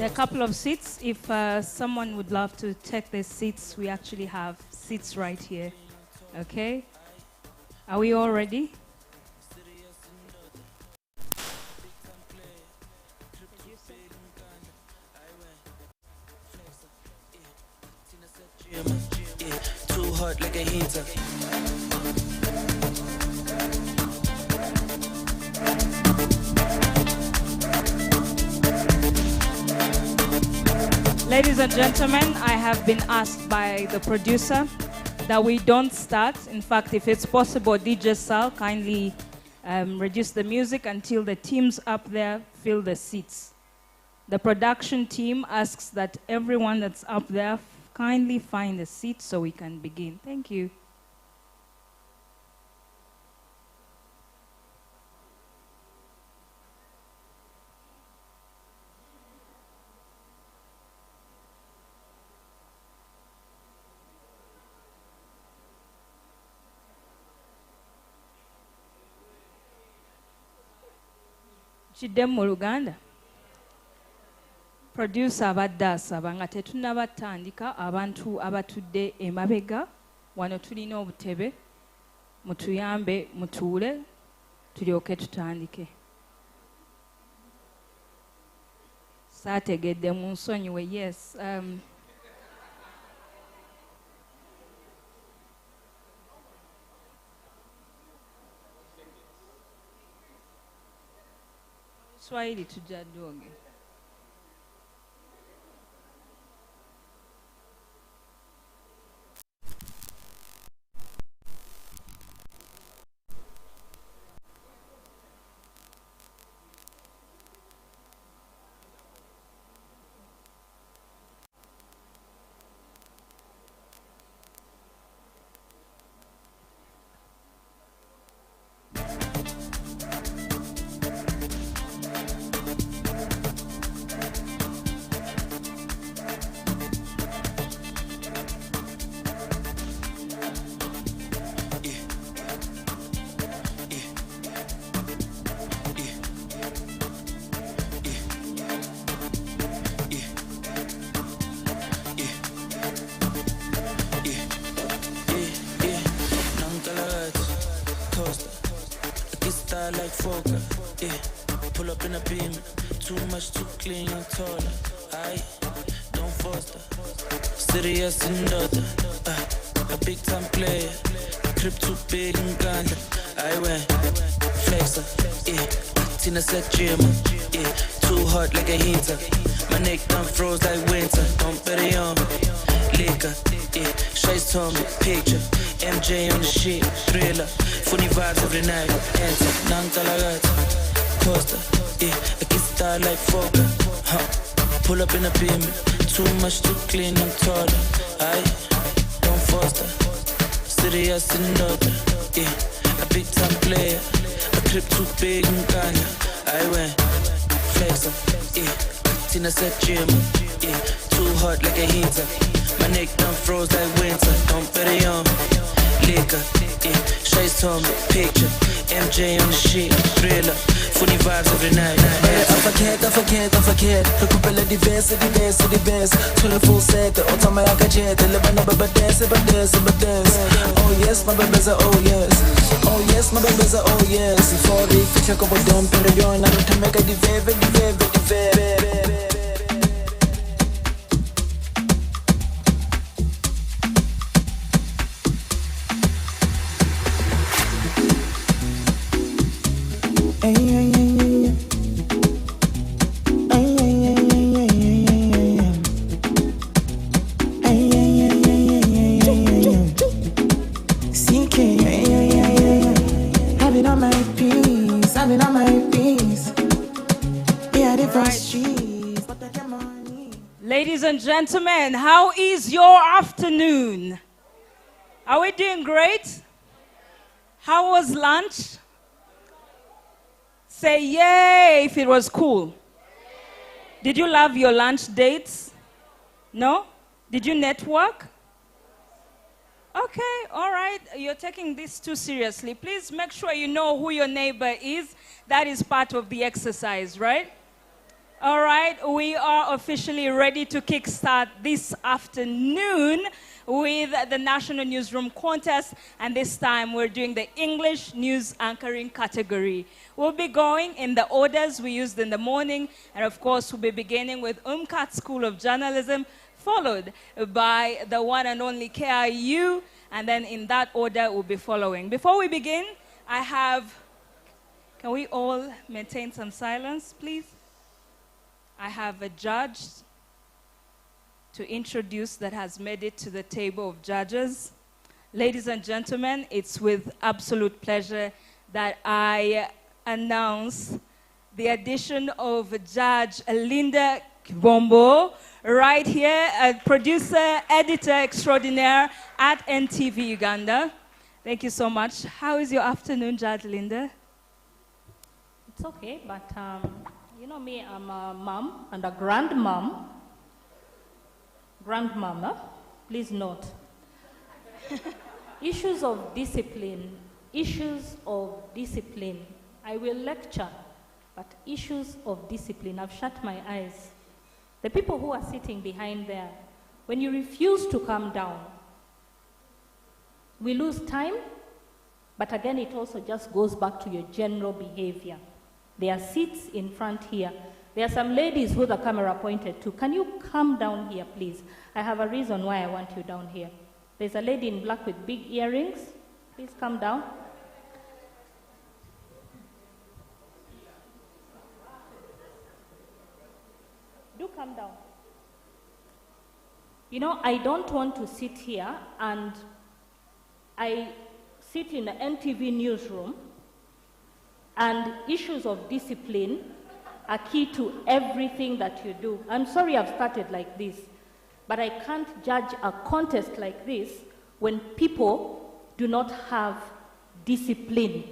There are a couple of seats. If someone would love to take their seats, we actually have seats right here. Okay? Are we all ready? Too hot like a heater. Ladies and gentlemen, I have been asked by the producer that we don't start. In fact, if it's possible, DJ Sal, kindly reduce the music until the teams up there fill the seats. The production team asks that everyone that's up there kindly find a seat so we can begin. Thank you. Kiddem mu Luganda. Producer abadde asaba nga tetunnabatandika abantu abatudde emabega wano tulina obutebe mutuyambe mutuule tulyoke tutandike. Saategedde mu nsonyiwe, yes. Swahili tujadonge. Like Fokker, yeah. Pull up in a beam, too much, too clean, and taller. Don't foster. Serious and daughter, a big time player. Crib too big and ganja. I went flexer, yeah. Tina said gym, yeah. Too hot like a heater. My neck done froze like winter. Don't bet it on me. Liquor, yeah. Shades told me, picture. MJ on the shit, thriller. Funny vibes every night. Enter, Nankalagata, Costa, yeah. I get star like Fokker, Pull up in a beam, too much, too clean, I'm taller. Don't foster. Serious and daughter, yeah. A big time player. A crib too big and ganja. I went flexer, yeah. Tina said gym, yeah. Too hot like a heater. My neck done froze like winter. Don't bet it on me. Liquor, yeah. Shades told me, picture. MJ on the shit, thriller. Funny vibes every night. I forget. Recupera diverse. Sulle full set, ottama yakajete. Lebana baba dance. Oh yes, my baby's a oh yes. Oh yes, my baby's a oh yes. For the future, go down, period. I'm to make a dive. Ladies and gentlemen, how is your afternoon? Are we doing great? How was lunch? Say yay if it was cool. Did you love your lunch dates? No? Did you network? Okay, all right. You're taking this too seriously. Please make sure you know who your neighbor is. That is part of the exercise, right? All right, we are officially ready to kickstart this afternoon with the National Newsroom Contest, and this time we're doing the English News Anchoring category. We'll be going in the orders we used in the morning, and of course we'll be beginning with UMCAT School of Journalism, followed by the one and only KIU, and then in that order we'll be following. Before we begin, can we all maintain some silence, please? I have a judge to introduce that has made it to the table of judges. Ladies and gentlemen, it's with absolute pleasure that I announce the addition of Judge Linda Kibombo, right here, a producer, editor extraordinaire at NTV Uganda. Thank you so much. How is your afternoon, Judge Linda? It's okay, but you know me, I'm a mom and a grandmom. Grandmama, please note. Issues of discipline. I will lecture, but issues of discipline. I've shut my eyes. The people who are sitting behind there, when you refuse to come down, we lose time, but again, it also just goes back to your general behavior. There are seats in front here. There are some ladies who the camera pointed to. Can you come down here, please? I have a reason why I want you down here. There's a lady in black with big earrings. Please come down. Do come down. You know, I don't want to sit here, and I sit in the NTV newsroom, and issues of discipline are key to everything that you do. I'm sorry I've started like this, but I can't judge a contest like this when people do not have discipline.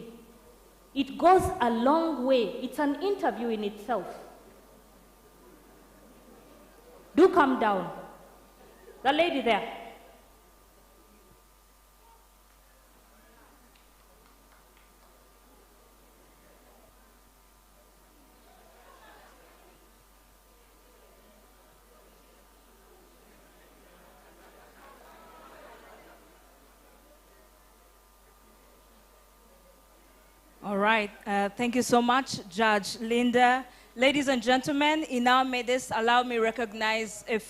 It goes a long way. It's an interview in itself. Do come down. The lady there. All right. Thank you so much, Judge Linda. Ladies and gentlemen, in our midst, allow me to recognize a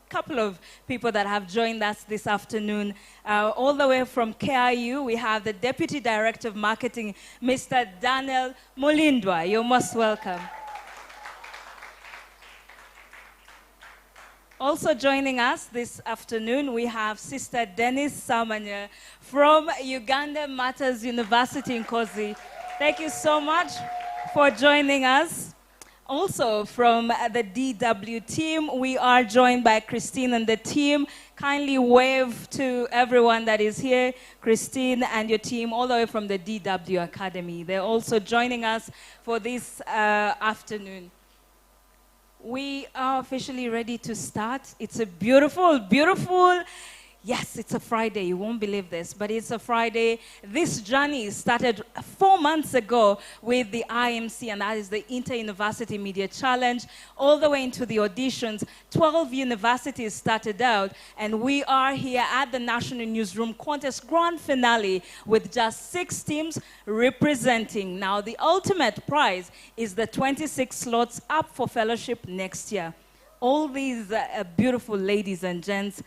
couple of people that have joined us this afternoon. All the way from KIU, we have the Deputy Director of Marketing, Mr. Daniel Mulindwa. You're most welcome. Also joining us this afternoon, we have Sister Dennis Samanya from Uganda Matters University in Kozi. Thank you so much for joining us. Also from the DW team, we are joined by Christine and the team. Kindly wave to everyone that is here, Christine and your team, all the way from the DW Academy. They're also joining us for this afternoon. We are officially ready to start. It's a beautiful, yes, it's a Friday. You won't believe this, but it's a Friday. This journey started 4 months ago with the IMC, and that is the Inter-University Media Challenge, all the way into the auditions. 12 universities started out, and we are here at the National Newsroom Contest Grand Finale with just 6 teams representing. Now, the ultimate prize is the 26 slots up for fellowship next year. All these beautiful ladies and gents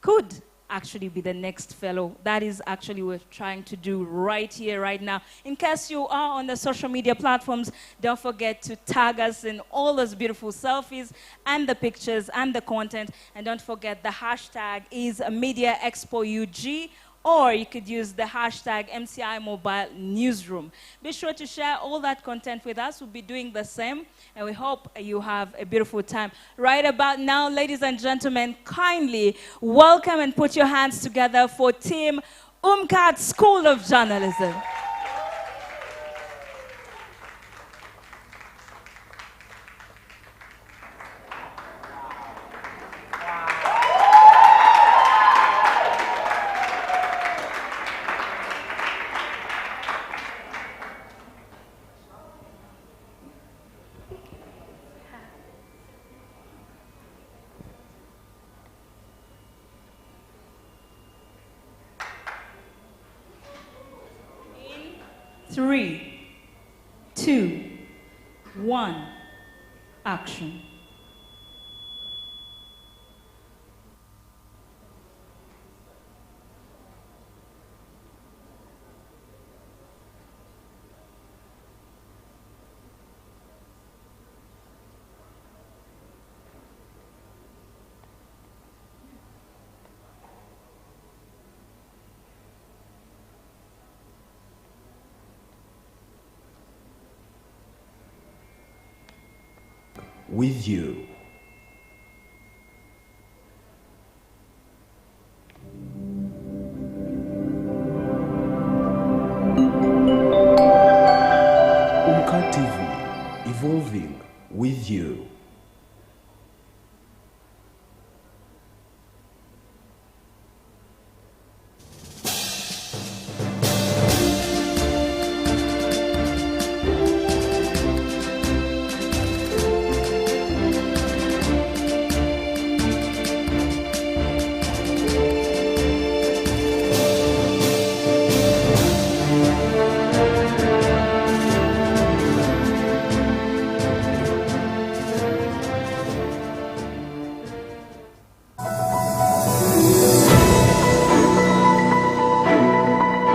could actually be the next fellow. That is actually what we're trying to do right here, right now. In case you are on the social media platforms, don't forget to tag us in all those beautiful selfies and the pictures and the content. And don't forget the hashtag is Media Expo UG, or you could use the hashtag MCI Mobile Newsroom. Be sure to share all that content with us. We'll be doing the same, and we hope you have a beautiful time. Right about now, ladies and gentlemen, kindly welcome and put your hands together for Team UMCAT School of Journalism. 3, 2, 1, action. With you. Umka TV, evolving with you.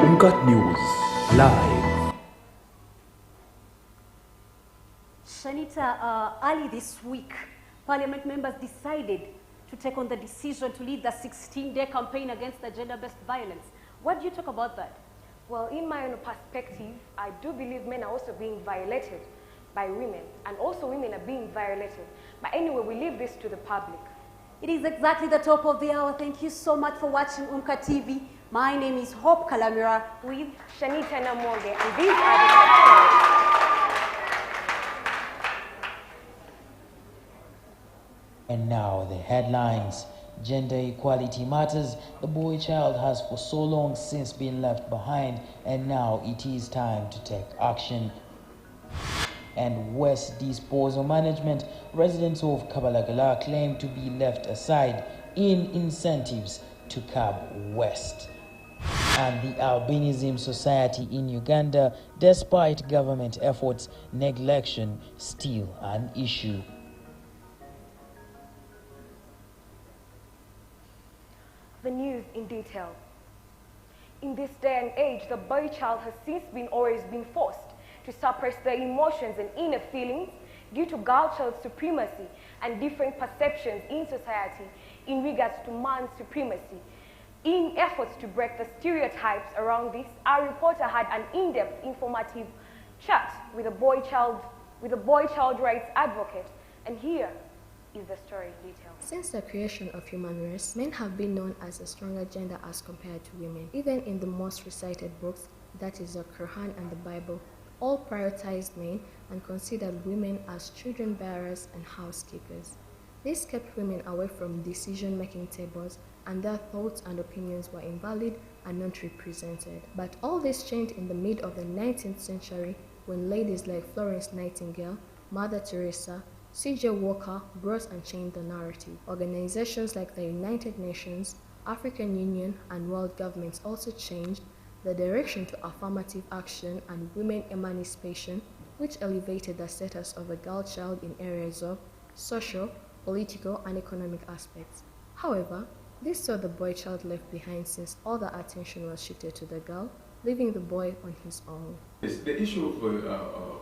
Umka News, live. Shanita, early this week, Parliament members decided to take on the decision to lead the 16-day campaign against the gender-based violence. What do you talk about that? Well, in my own perspective, I do believe men are also being violated by women, and also women are being violated. But anyway, we leave this to the public. It is exactly the top of the hour. Thank you so much for watching Umka TV. My name is Hope Kalamira with Shanita Namonge, and these are the top stories. And now the headlines. Gender equality matters. The boy child has for so long since been left behind, and now it is time to take action. And West Disposal Management, residents of Kabalagala claim to be left aside in incentives to curb West. And the Albinism Society in Uganda, despite government efforts, neglection still an issue. The news in detail. In this day and age, the boy child has since always been forced to suppress their emotions and inner feelings due to girl child supremacy and different perceptions in society in regards to man's supremacy. In efforts to break the stereotypes around this, our reporter had an in-depth, informative chat with a boy child rights advocate, and here is the story in detail. Since the creation of human race, men have been known as a stronger gender as compared to women. Even in the most recited books, that is the Quran and the Bible, all prioritized men and considered women as children bearers and housekeepers. This kept women away from decision-making tables, and their thoughts and opinions were invalid and not represented. But all this changed in the mid of the 19th century when ladies like Florence Nightingale, Mother Teresa, C.J. Walker brought and changed the narrative. Organizations like the United Nations, African Union, and world governments also changed the direction to affirmative action and women emancipation, which elevated the status of a girl child in areas of social, political, and economic aspects. However, this saw the boy child left behind since all the attention was shifted to the girl, leaving the boy on his own. Yes, the issue of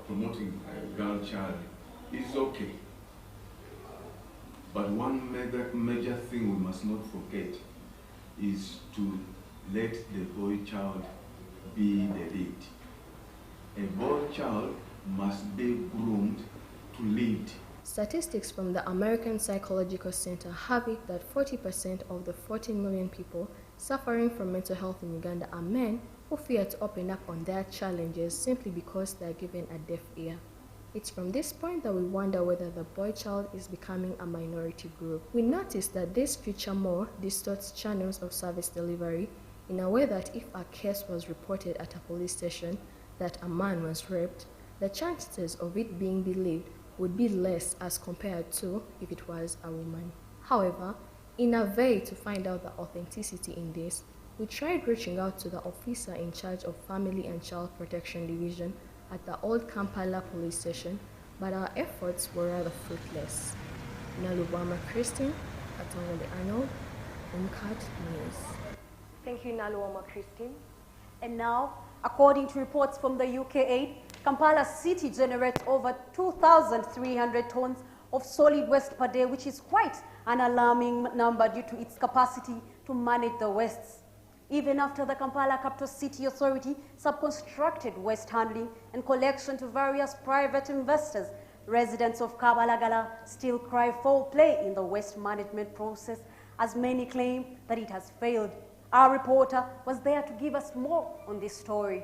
promoting a girl child is okay. But one major thing we must not forget is to let the boy child be the lead. A boy child must be groomed to lead. Statistics from the American Psychological Center have it that 40% of the 14 million people suffering from mental health in Uganda are men who fear to open up on their challenges simply because they are given a deaf ear. It's from this point that we wonder whether the boy child is becoming a minority group. We notice that this feature more distorts channels of service delivery in a way that if a case was reported at a police station that a man was raped, the chances of it being believed would be less as compared to if it was a woman. However, in a way to find out the authenticity in this, We tried reaching out to the officer in charge of Family and Child Protection Division at the old Kampala police station, but our efforts were rather fruitless. Nalubama Christine, Katongole Arnold, UMCAT News. Thank you, Naluoma Christine. And now, according to reports from the UKAID, Kampala City generates over 2,300 tons of solid waste per day, which is quite an alarming number due to its capacity to manage the wastes. Even after the Kampala Capital City Authority subcontracted waste handling and collection to various private investors, residents of Kabalagala still cry foul play in the waste management process, as many claim that it has failed. Our reporter was there to give us more on this story.